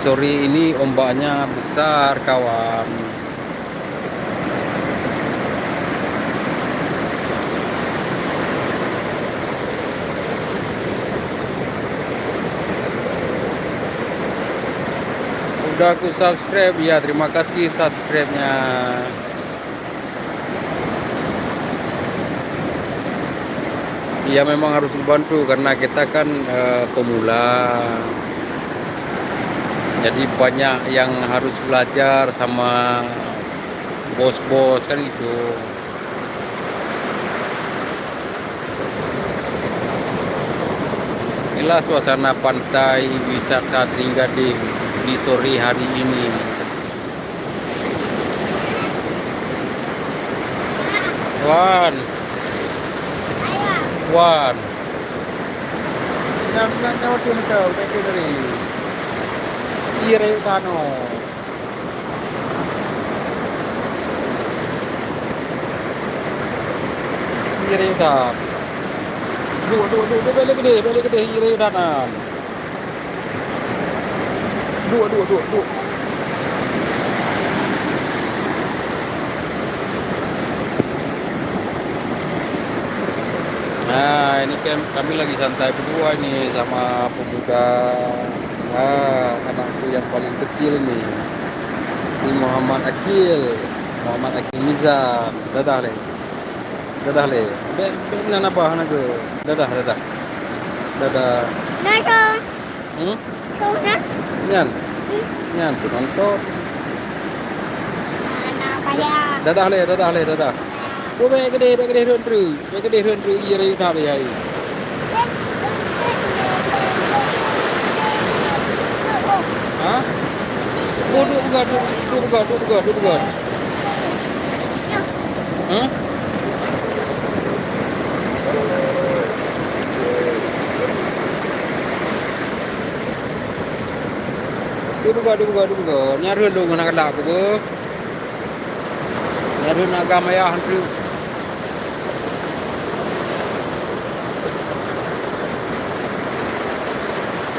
sore ini ombaknya besar, kawan. Udah aku subscribe ya, terima kasih subscribe-nya. Ya memang harus dibantu karena kita kan pemula. Jadi banyak yang harus belajar sama bos-bos kan gitu. Inilah suasana pantai wisata Trenggalek di sore hari ini. Wan, Wan. Nyawa tuh tahu, kayak dari. Iya, Tano. Iya, Tan. Dua, balik gede, iya, Tanan. Dua. Nah, ini kan kami lagi santai berdua nih sama pemuda. Nah, anakku yang paling kecil nih. Ini Muhammad Akil Nizam. Dadah le. Ben apa anak gue? Dadah. Nasa, Hmm? kau na? Nyan. Nyan tuh nonton. Apa ya? Dadah. Oh, baik gede hơn trừ. Baik gede hơn trừ iya đây nào đây. Hah? Oh, dua bukan. Hah? Dua bukan. Nyari dong anak anak aku. Nyari agama ya hantu.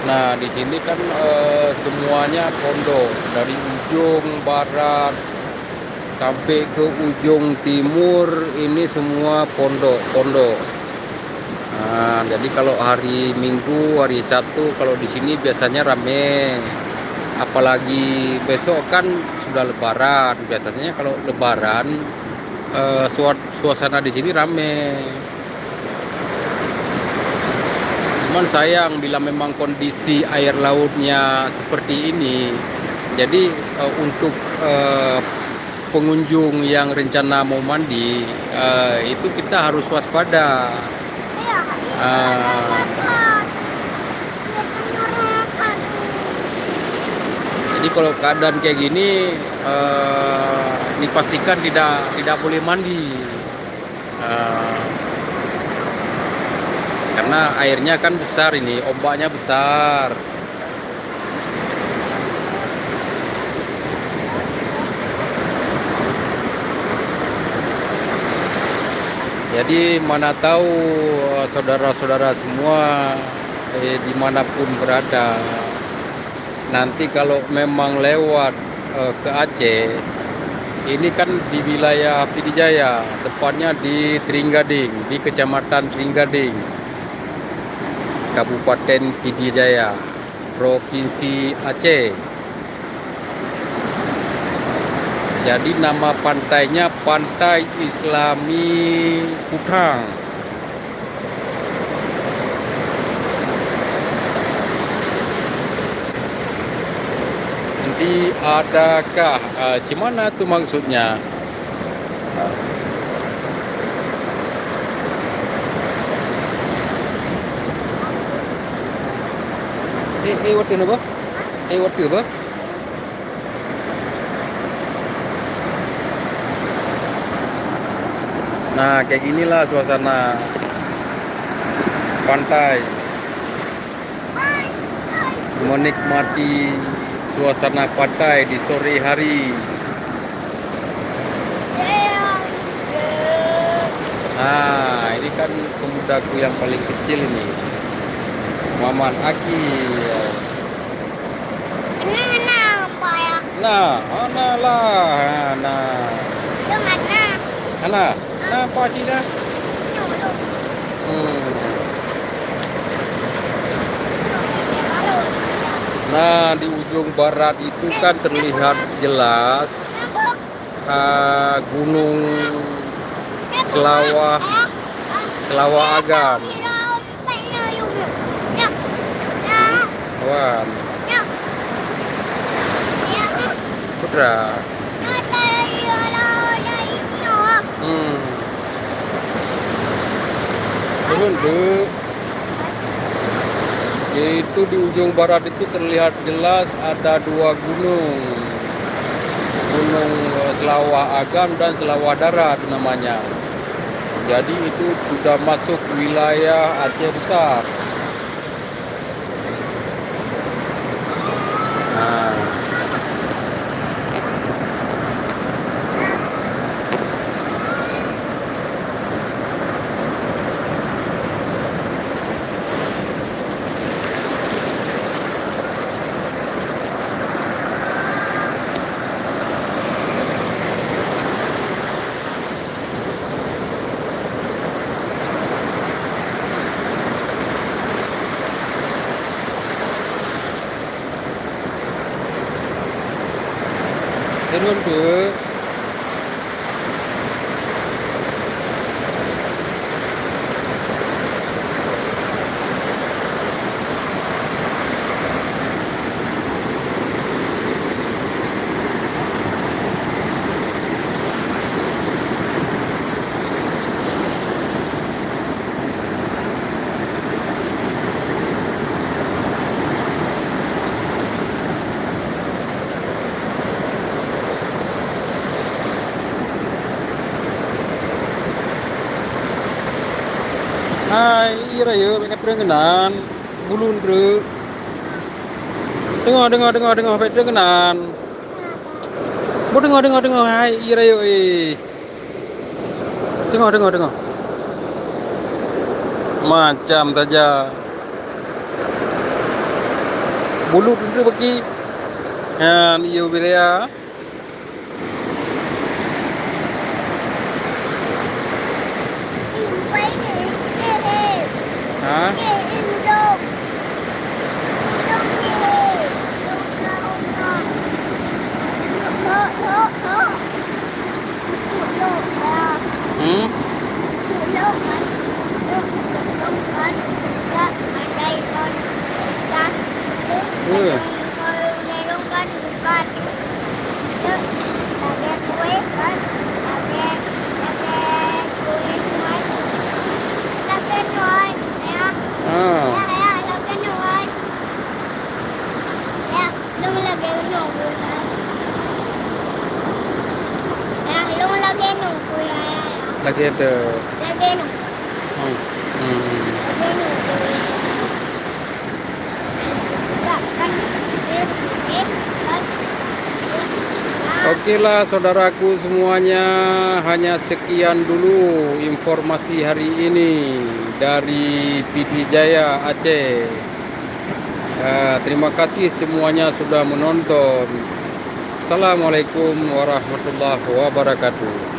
Nah, di sini kan semuanya pondok dari ujung barat sampai ke ujung timur ini semua pondok. Nah, jadi kalau hari Minggu, hari Sabtu kalau di sini biasanya rame. Apalagi besok kan sudah Lebaran. Biasanya kalau Lebaran suasana di sini rame. Cuman sayang bila memang kondisi air lautnya seperti ini, jadi untuk pengunjung yang rencana mau mandi itu kita harus waspada. Jadi kalau keadaan kayak gini dipastikan tidak boleh mandi. Karena airnya kan besar ini, ombaknya besar. Jadi mana tahu saudara-saudara semua dimanapun berada, nanti kalau memang lewat ke Aceh, ini kan di wilayah Pidijaya, tepatnya di Trenggalek, di Kecamatan Trenggalek, Kabupaten Pidijaya, Provinsi Aceh. Jadi nama pantainya Pantai Islami Putrang. Nanti adakah gimana tuh maksudnya? Waktu apa? Waktu apa? Nah, kayak inilah suasana pantai. Menikmati suasana pantai di sore hari. Nah, ini kan pemudaku yang paling kecil ini, Muhammad Akil. Nah, apa ya? Nah, ana lah, nah, Dengan nah. ana, nah apa sih dah? Dulu. Hmm. Lalu. Nah, di ujung barat itu kan terlihat jelas gunung Selawah Agam. Wan, Putra. Hmm. Turun dek. Yaitu di ujung barat itu terlihat jelas ada dua gunung. Gunung Selawah Agam dan Selawah Darat namanya. Jadi itu sudah masuk wilayah Aceh Besar. Nah, turun dek. Hai, ira yo, mereka perengenan, bulun dek. Dengar, perengenan. Mau dengar, hai, ira yo, Dengar. Macam saja. Bulu dulu bagi. Yan, iyo bilya. Ha? Hmm? Ah. Lagi ada. Hmm. Hmm. Oke lah saudaraku semuanya, hanya sekian dulu informasi hari ini dari PD Jaya Aceh. Terima kasih semuanya sudah menonton. Assalamualaikum warahmatullahi wabarakatuh.